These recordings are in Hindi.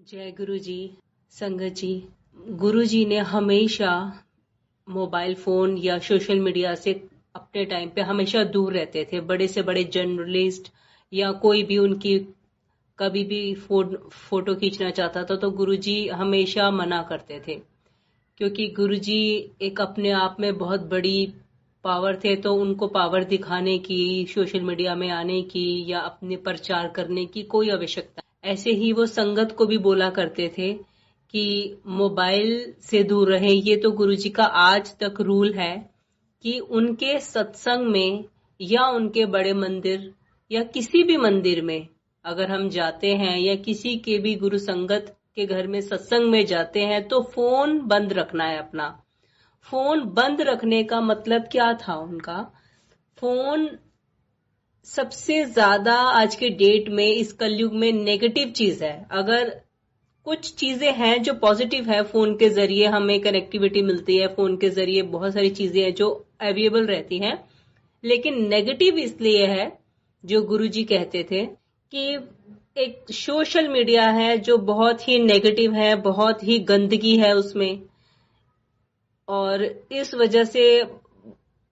जय गुरु जी। संगत जी, गुरु जी ने हमेशा मोबाइल फोन या सोशल मीडिया से अपने टाइम पे हमेशा दूर रहते थे। बड़े से बड़े जर्नलिस्ट या कोई भी उनकी कभी भी फोटो खींचना चाहता था तो गुरु जी हमेशा मना करते थे, क्योंकि गुरु जी एक अपने आप में बहुत बड़ी पावर थे। तो उनको पावर दिखाने की, सोशल मीडिया में आने की या अपने प्रचार करने की कोई आवश्यकता। ऐसे ही वो संगत को भी बोला करते थे कि मोबाइल से दूर रहें। ये तो गुरु जी का आज तक रूल है कि उनके सत्संग में या उनके बड़े मंदिर या किसी भी मंदिर में अगर हम जाते हैं या किसी के भी गुरु संगत के घर में सत्संग में जाते हैं तो फोन बंद रखना है अपना। फोन बंद रखने का मतलब क्या था उनका? फोन सबसे ज्यादा आज के डेट में, इस कलयुग में नेगेटिव चीज है। अगर कुछ चीजें हैं जो पॉजिटिव है, फोन के जरिए हमें कनेक्टिविटी मिलती है, फोन के जरिए बहुत सारी चीजें हैं जो अवेलेबल रहती हैं, लेकिन नेगेटिव इसलिए है, जो गुरुजी कहते थे कि एक सोशल मीडिया है जो बहुत ही नेगेटिव है, बहुत ही गंदगी है उसमें, और इस वजह से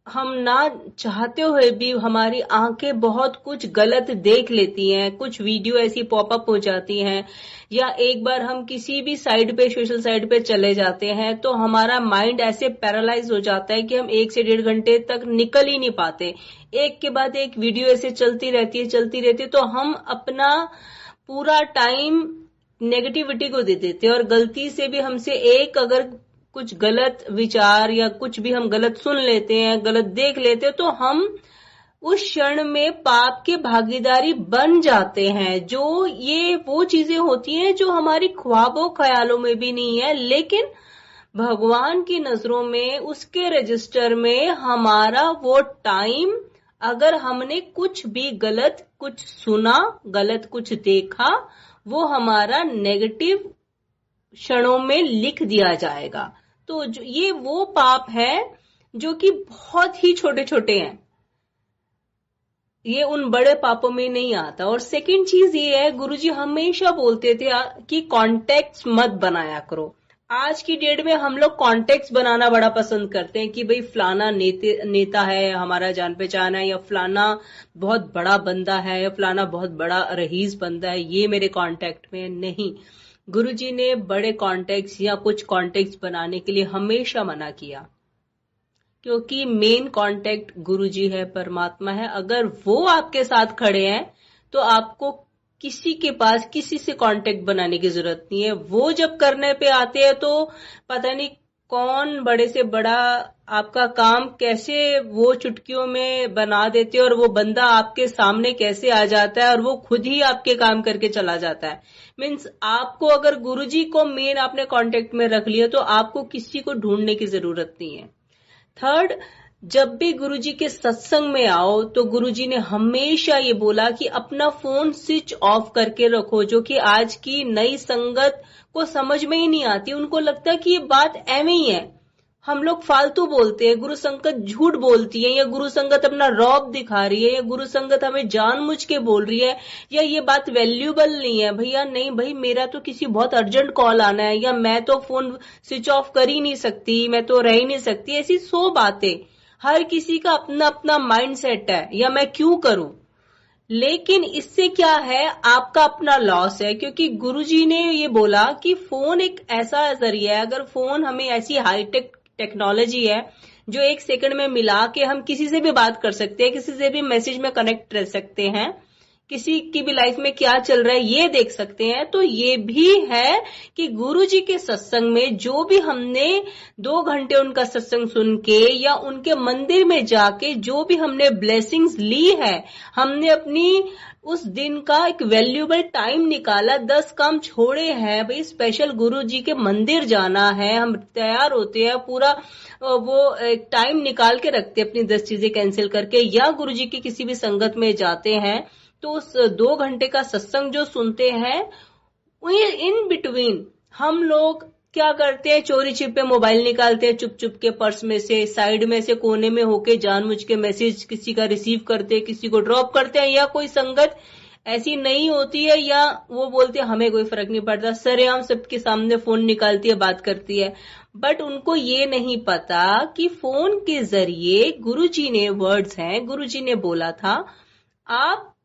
हम ना चाहते हुए भी हमारी आंखें बहुत कुछ गलत देख लेती हैं। कुछ वीडियो ऐसी पॉपअप हो जाती हैं, या एक बार हम किसी भी साइड पे, सोशल साइड पे चले जाते हैं तो हमारा माइंड ऐसे पैरालाइज हो जाता है कि हम 1 से 1.5 घंटे तक निकल ही नहीं पाते। एक के बाद एक वीडियो ऐसे चलती रहती है, तो हम अपना पूरा टाइम नेगेटिविटी को दे देते हैं। और गलती से भी हमसे एक अगर कुछ गलत विचार या कुछ भी हम गलत सुन लेते हैं, गलत देख लेते हैं, तो हम उस क्षण में पाप के भागीदारी बन जाते हैं। जो ये वो चीजें होती हैं जो हमारी ख्वाबों ख्यालों में भी नहीं है, लेकिन भगवान की नजरों में, उसके रजिस्टर में हमारा वो टाइम, अगर हमने कुछ भी गलत कुछ सुना, गलत कुछ देखा, वो हमारा नेगेटिव क्षणों में लिख दिया जाएगा। तो ये वो पाप है जो कि बहुत ही छोटे छोटे हैं, ये उन बड़े पापों में नहीं आता। और सेकंड चीज ये है, गुरुजी हमेशा बोलते थे कि कॉन्टेक्ट्स मत बनाया करो। आज की डेट में हम लोग कॉन्टेक्ट्स बनाना बड़ा पसंद करते हैं कि भाई फलाना नेता है, हमारा जान पहचान है, या फलाना बहुत बड़ा बंदा है, या फलाना बहुत बड़ा रईस बंदा है, ये मेरे कॉन्टेक्ट में नहीं। गुरुजी ने बड़े कॉन्टेक्ट्स या कुछ कॉन्टेक्ट्स बनाने के लिए हमेशा मना किया, क्योंकि मेन कांटेक्ट गुरुजी है, परमात्मा है। अगर वो आपके साथ खड़े हैं तो आपको किसी के पास किसी से कांटेक्ट बनाने की जरूरत नहीं है। वो जब करने पे आते हैं तो पता नहीं कौन बड़े से बड़ा आपका काम कैसे वो चुटकियों में बना देते हैं, और वो बंदा आपके सामने कैसे आ जाता है और वो खुद ही आपके काम करके चला जाता है। मीन्स आपको अगर गुरुजी को मेन आपने कांटेक्ट में रख लिया तो आपको किसी को ढूंढने की जरूरत नहीं है। थर्ड, जब भी गुरुजी के सत्संग में आओ तो गुरुजी ने हमेशा ये बोला कि अपना फोन स्विच ऑफ करके रखो, जो कि आज की नई संगत को समझ में ही नहीं आती। उनको लगता है कि ये बात ऐਵੇਂ ही है, हम लोग फालतू बोलते हैं, गुरु संगत झूठ बोलती है, या गुरु संगत अपना रौब दिखा रही है, या गुरु संगत हमें जानबूझ के बोल रही है, या ये बात वैल्यूबल नहीं है। भैया नहीं भाई, मेरा तो किसी बहुत अर्जेंट कॉल आना है, या मैं तो फोन स्विच ऑफ कर ही नहीं सकती, मैं तो रह ही नहीं सकती। ऐसी 100 बातें, हर किसी का अपना अपना माइंड सेट है, या मैं क्यों करूं। लेकिन इससे क्या है, आपका अपना लॉस है, क्योंकि गुरुजी ने ये बोला कि फोन एक ऐसा जरिया है, अगर फोन हमें ऐसी हाईटेक टेक्नोलॉजी है जो 1 सेकंड में मिला के हम किसी से भी बात कर सकते हैं, किसी से भी मैसेज में कनेक्ट रह सकते हैं, किसी की भी लाइफ में क्या चल रहा है ये देख सकते हैं। तो ये भी है कि गुरुजी के सत्संग में जो भी हमने 2 घंटे उनका सत्संग सुन के या उनके मंदिर में जाके जो भी हमने ब्लेसिंग्स ली है, हमने अपनी उस दिन का एक वैल्यूबल टाइम निकाला, 10 काम छोड़े हैं, भाई स्पेशल गुरुजी के मंदिर जाना है, हम तैयार होते हैं, पूरा वो एक टाइम निकाल के रखते हैं अपनी 10 चीजें कैंसिल करके, या गुरुजी की किसी भी संगत में जाते हैं तो उस 2 घंटे का सत्संग जो सुनते हैं, इन बिटवीन हम लोग क्या करते हैं, चोरी छिपे मोबाइल निकालते हैं, चुप चुप के पर्स में से, साइड में से, कोने में होके जानबूझ के मैसेज किसी का रिसीव करते हैं, किसी को ड्रॉप करते हैं, या कोई संगत ऐसी नहीं होती है, या वो बोलते हैं हमें कोई फर्क नहीं पड़ता, सरेआम सबके सामने फोन निकालती है, बात करती है। बट उनको ये नहीं पता कि फोन के जरिए गुरुजी ने, वर्ड्स हैं, गुरुजी ने बोला था, आप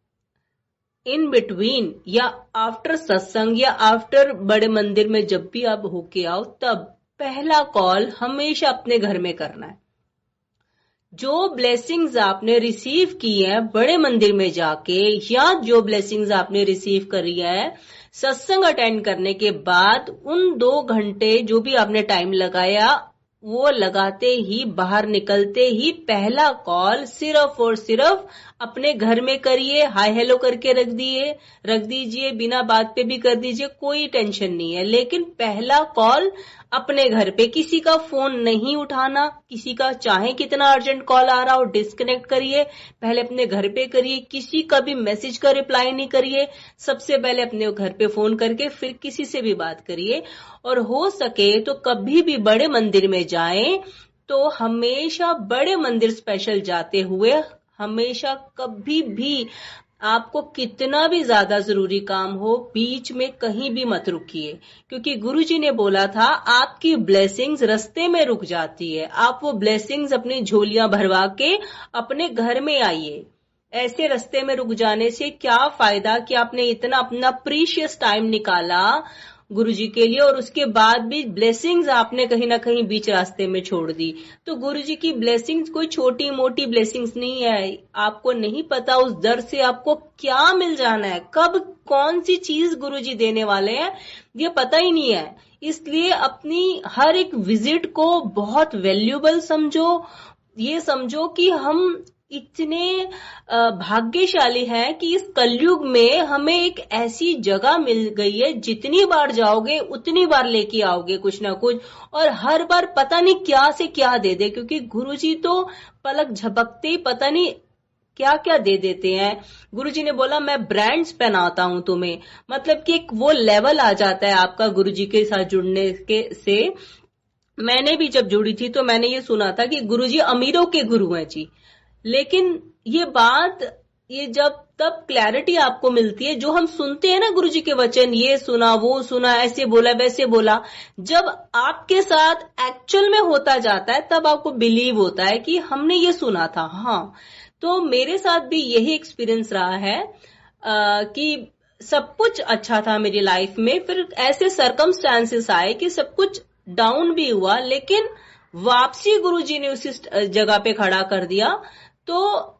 इन बिटवीन या आफ्टर सत्संग या आफ्टर बड़े मंदिर में जब भी आप होके आओ, तब पहला कॉल हमेशा अपने घर में करना है। जो ब्लेसिंग्स आपने रिसीव की है बड़े मंदिर में जाके, या जो ब्लेसिंग्स आपने रिसीव करी है सत्संग अटेंड करने के बाद, उन 2 घंटे जो भी आपने टाइम लगाया, वो लगाते ही, बाहर निकलते ही पहला कॉल सिर्फ और सिर्फ अपने घर में करिए। हाय हेलो करके रख दीजिए, बिना बात पे भी कर दीजिए, कोई टेंशन नहीं है। लेकिन पहला कॉल अपने घर पे, किसी का फोन नहीं उठाना, किसी का चाहे कितना अर्जेंट कॉल आ रहा हो डिस्कनेक्ट करिए, पहले अपने घर पे करिए। किसी का भी मैसेज का रिप्लाई नहीं करिए, सबसे पहले अपने घर पे फोन करके फिर किसी से भी बात करिए। और हो सके तो कभी भी बड़े मंदिर में जाएं तो हमेशा बड़े मंदिर स्पेशल जाते हुए, हमेशा कभी भी आपको कितना भी ज्यादा जरूरी काम हो, बीच में कहीं भी मत रुकिए, क्योंकि गुरुजी ने बोला था आपकी ब्लेसिंग्स रास्ते में रुक जाती है। आप वो ब्लेसिंग्स अपनी झोलियां भरवा के अपने घर में आइए। ऐसे रास्ते में रुक जाने से क्या फायदा कि आपने इतना अपना प्रीशियस टाइम निकाला गुरुजी के लिए, और उसके बाद भी ब्लेसिंग्स आपने कहीं ना कहीं बीच रास्ते में छोड़ दी। तो गुरुजी की ब्लेसिंग्स कोई छोटी मोटी ब्लेसिंग्स नहीं है। आपको नहीं पता उस दर से आपको क्या मिल जाना है, कब कौन सी चीज गुरुजी देने वाले हैं, ये पता ही नहीं है। इसलिए अपनी हर एक विजिट को बहुत वैल्यूएबल समझो। ये समझो कि हम इतने भाग्यशाली हैं कि इस कलयुग में हमें एक ऐसी जगह मिल गई है, जितनी बार जाओगे उतनी बार लेके आओगे कुछ ना कुछ, और हर बार पता नहीं क्या से क्या दे दे, क्योंकि गुरुजी तो पलक झपकते ही पता नहीं क्या क्या दे देते हैं। गुरुजी ने बोला मैं ब्रांड्स पहनाता हूं तुम्हें, मतलब कि एक वो लेवल आ जाता है आपका गुरुजी के साथ जुड़ने के से। मैंने भी जब जुड़ी थी तो मैंने ये सुना था कि गुरुजी अमीरों के गुरु हैं जी, लेकिन ये बात, ये जब तब क्लैरिटी आपको मिलती है, जो हम सुनते हैं ना गुरुजी के वचन, ये सुना वो सुना, ऐसे बोला वैसे बोला, जब आपके साथ एक्चुअल में होता जाता है तब आपको बिलीव होता है कि हमने ये सुना था। हाँ, तो मेरे साथ भी यही एक्सपीरियंस रहा है कि सब कुछ अच्छा था मेरी लाइफ में, फिर ऐसे सर्कमस्टांसेस आए कि सब कुछ डाउन भी हुआ, लेकिन वापसी गुरुजी ने उसी जगह पे खड़ा कर दिया। तो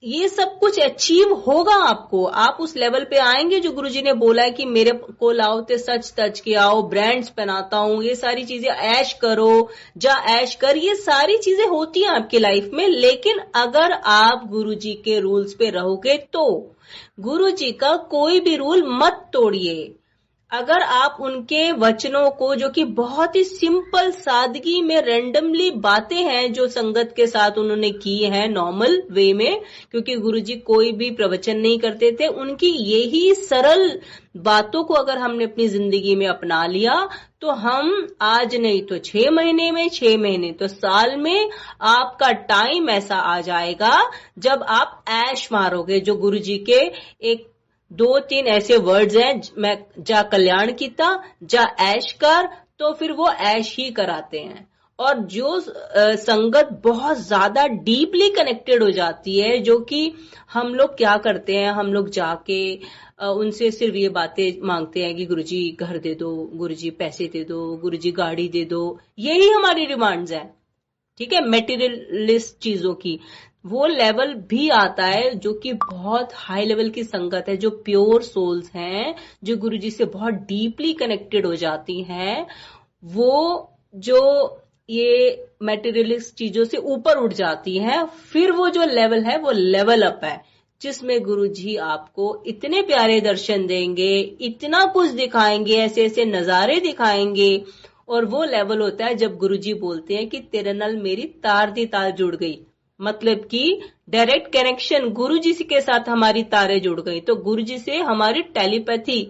ये सब कुछ अचीव होगा आपको, आप उस लेवल पे आएंगे जो गुरुजी ने बोला है कि मेरे को लाओ ते सच तच के आओ, ब्रांड्स पहनाता हूं, ये सारी चीजें, ऐश करो, जा ऐश कर, ये सारी चीजें होती हैं आपकी लाइफ में। लेकिन अगर आप गुरुजी के रूल्स पे रहोगे तो गुरुजी का कोई भी रूल मत तोड़िए। अगर आप उनके वचनों को, जो कि बहुत ही सिंपल सादगी में रैंडमली बातें हैं जो संगत के साथ उन्होंने की है नॉर्मल वे में, क्योंकि गुरुजी कोई भी प्रवचन नहीं करते थे, उनकी यही सरल बातों को अगर हमने अपनी जिंदगी में अपना लिया तो हम आज नहीं तो 6 महीने में, 6 महीने तो साल में, आपका टाइम ऐसा आ जाएगा जब आप ऐश मारोगे। जो गुरुजी के एक 2-3 ऐसे वर्ड्स हैं, मैं जा कल्याण कीता, जा ऐश कर, तो फिर वो ऐश ही कराते हैं। और जो संगत बहुत ज्यादा डीपली कनेक्टेड हो जाती है, जो कि हम लोग क्या करते हैं, हम लोग जाके उनसे सिर्फ ये बातें मांगते हैं कि गुरुजी घर दे दो, गुरुजी पैसे दे दो, गुरुजी गाड़ी दे दो, यही हमारी डिमांड्स है, ठीक है, मेटीरियलिस्ट चीजों की। वो लेवल भी आता है जो कि बहुत हाई लेवल की संगत है, जो प्योर सोल्स हैं, जो गुरुजी से बहुत डीपली कनेक्टेड हो जाती हैं, वो जो ये मेटीरियलिस्ट चीजों से ऊपर उठ जाती हैं, फिर वो जो लेवल है वो लेवल अप है, जिसमें गुरुजी आपको इतने प्यारे दर्शन देंगे, इतना कुछ दिखाएंगे, ऐसे ऐसे नजारे दिखाएंगे। और वो लेवल होता है जब गुरुजी बोलते हैं कि तेरे नाल मेरी तार दी तार जुड़ गई, मतलब कि डायरेक्ट कनेक्शन, गुरुजी के साथ हमारी तारें जुड़ गई, तो गुरुजी से हमारी टेलीपैथी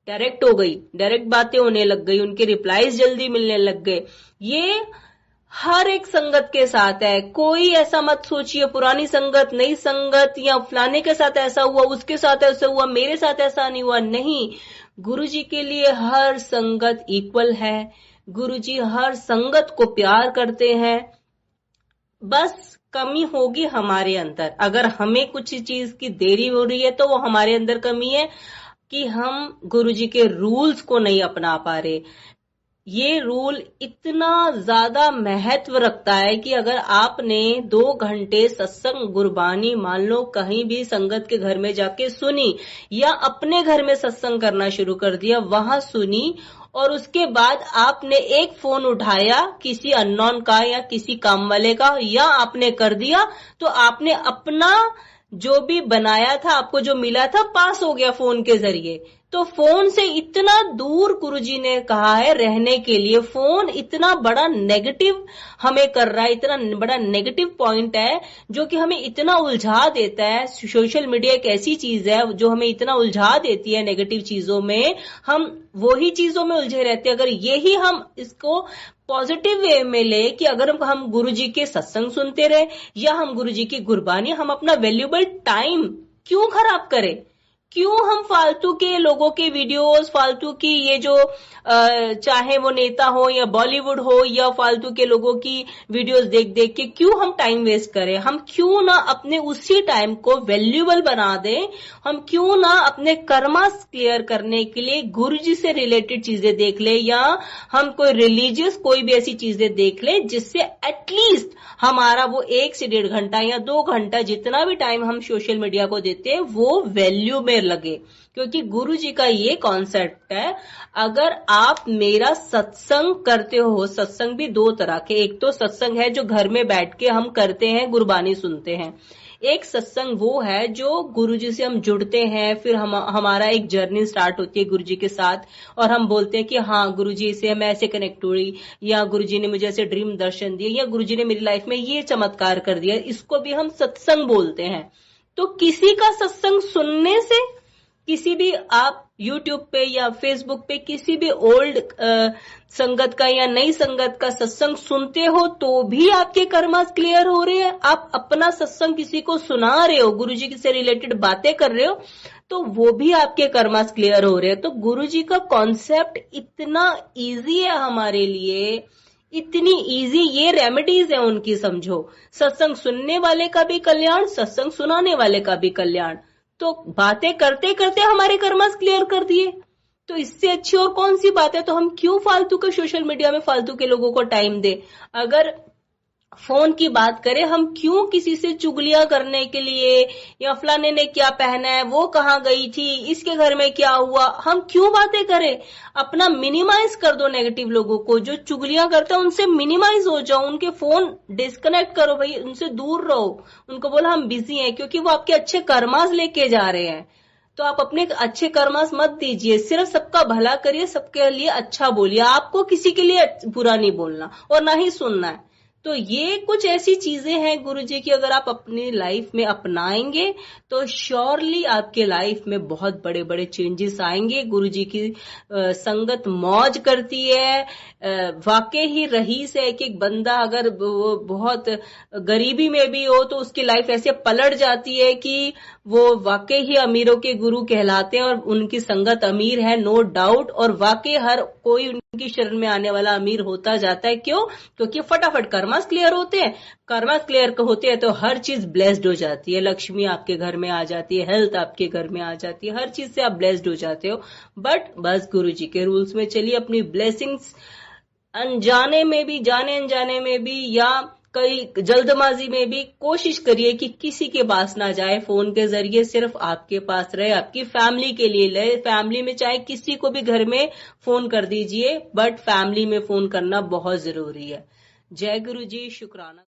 डायरेक्ट हो गई, डायरेक्ट बातें होने लग गई, उनके रिप्लाईज जल्दी मिलने लग गए। ये हर एक संगत के साथ है। कोई ऐसा मत सोचिए पुरानी संगत, नई संगत, या फलाने के साथ ऐसा हुआ, उसके साथ ऐसा हुआ, मेरे साथ ऐसा नहीं हुआ। नहीं, गुरुजी के लिए हर संगत इक्वल है। गुरुजी हर संगत को प्यार करते हैं। बस कमी होगी हमारे अंदर। अगर हमें कुछ चीज की देरी हो रही है तो वो हमारे अंदर कमी है कि हम गुरुजी के रूल्स को नहीं अपना पा रहे। ये रूल इतना ज्यादा महत्व रखता है कि अगर आपने 2 घंटे सत्संग गुरबानी मान लो कहीं भी संगत के घर में जाके सुनी, या अपने घर में सत्संग करना शुरू कर दिया, वहां सुनी, और उसके बाद आपने एक फोन उठाया किसी अननोन का या किसी काम वाले का, या आपने कर दिया, तो आपने अपना जो भी बनाया था, आपको जो मिला था, पास हो गया फोन के जरिए। तो फोन से इतना दूर गुरुजी ने कहा है रहने के लिए। फोन इतना बड़ा नेगेटिव हमें कर रहा है, इतना बड़ा नेगेटिव पॉइंट है जो कि हमें इतना उलझा देता है। सोशल मीडिया एक ऐसी चीज है जो हमें इतना उलझा देती है नेगेटिव चीजों में, हम वही चीजों में उलझे रहते हैं। अगर यही हम इसको पॉजिटिव वे में ले कि अगर हम गुरुजी के सत्संग सुनते रहे या हम गुरुजी की गुरबानी, हम अपना वैल्यूबल टाइम क्यों खराब करें? क्यों हम फालतू के लोगों के वीडियोस, फालतू की ये जो चाहे वो नेता हो या बॉलीवुड हो, या फालतू के लोगों की वीडियोस देख देख के क्यों हम टाइम वेस्ट करें? हम क्यों ना अपने उसी टाइम को वैल्यूबल बना दें? हम क्यों ना अपने कर्मा क्लियर करने के लिए गुरुजी से रिलेटेड चीजें देख ले, या हम कोई रिलीजियस कोई भी ऐसी चीजें देख ले जिससे एटलीस्ट हमारा वो 1 से 1.5 घंटा या 2 घंटा जितना भी टाइम हम सोशल मीडिया को देते हैं वो वैल्यू में लगे। क्योंकि गुरुजी का ये कॉन्सेप्ट है, अगर आप मेरा सत्संग करते हो, सत्संग भी 2 तरह के, एक तो सत्संग है जो घर में बैठ के हम करते हैं, गुरबानी सुनते हैं। एक सत्संग वो है जो गुरुजी से हम जुड़ते हैं, फिर हमारा एक जर्नी स्टार्ट होती है गुरुजी के साथ, और हम बोलते हैं कि हाँ गुरुजी से मैं ऐसे कनेक्ट हुई, या गुरुजी ने मुझे ऐसे ड्रीम दर्शन दिए, या गुरुजी ने मेरी लाइफ में ये चमत्कार कर दिया। इसको भी हम सत्संग बोलते हैं। तो किसी का सत्संग सुनने से, किसी भी आप YouTube पे या Facebook पे किसी भी ओल्ड संगत का या नई संगत का सत्संग सुनते हो तो भी आपके कर्मास क्लियर हो रहे हैं। आप अपना सत्संग किसी को सुना रहे हो, गुरुजी से रिलेटेड बातें कर रहे हो, तो वो भी आपके कर्मास क्लियर हो रहे हैं। तो गुरुजी का कॉन्सेप्ट इतना इजी है हमारे लिए, इतनी इजी ये रेमेडीज है उनकी, समझो। सत्संग सुनने वाले का भी कल्याण, सत्संग सुनाने वाले का भी कल्याण। तो बातें करते करते हमारे कर्मास क्लियर कर दिए, तो इससे अच्छी और कौन सी बात है? तो हम क्यों फालतू के सोशल मीडिया में फालतू के लोगों को टाइम दे? अगर फोन की बात करें, हम क्यों किसी से चुगलियां करने के लिए, या फलाने ने क्या पहना है, वो कहाँ गई थी, इसके घर में क्या हुआ, हम क्यों बातें करें? अपना मिनिमाइज कर दो नेगेटिव लोगों को, जो चुगलियां करते हैं उनसे मिनिमाइज हो जाओ, उनके फोन डिस्कनेक्ट करो भाई, उनसे दूर रहो, उनको बोला हम बिजी हैं, क्योंकि वो आपके अच्छे कर्मास लेके जा रहे हैं। तो आप अपने अच्छे कर्मास मत दीजिए, सिर्फ सबका भला करिए, सबके लिए अच्छा बोलिए। आपको किसी के लिए बुरा नहीं बोलना और ना ही सुनना है। तो ये कुछ ऐसी चीजें हैं गुरुजी की, अगर आप अपनी लाइफ में अपनाएंगे तो श्योरली आपके लाइफ में बहुत बड़े बड़े चेंजेस आएंगे। गुरुजी की संगत मौज करती है। वाकई ही रईस है कि एक बंदा अगर वो बहुत गरीबी में भी हो तो उसकी लाइफ ऐसे पलट जाती है कि वो वाकई ही अमीरों के गुरु कहलाते हैं, और उनकी संगत अमीर है, नो डाउट। और वाकई हर कोई उनकी शरण में आने वाला अमीर होता जाता है। क्यों? क्योंकि फटाफट कर्मास क्लियर होते हैं। कर्मास क्लियर होते हैं तो हर चीज ब्लेस्ड हो जाती है। लक्ष्मी आपके घर में आ जाती है, हेल्थ आपके घर में आ जाती है, हर चीज से आप ब्लेस्ड हो जाते हो। बट बस गुरुजी के रूल्स में चलिए, अपनी ब्लेसिंग्स अनजाने में भी, जाने अनजाने में भी, या कई जल्दबाजी में भी कोशिश करिए कि किसी के पास ना जाए फोन के जरिए, सिर्फ आपके पास रहे, आपकी फैमिली के लिए ले। फैमिली में चाहे किसी को भी घर में फोन कर दीजिए, बट फैमिली में फोन करना बहुत जरूरी है। जय गुरु जी, शुक्राना।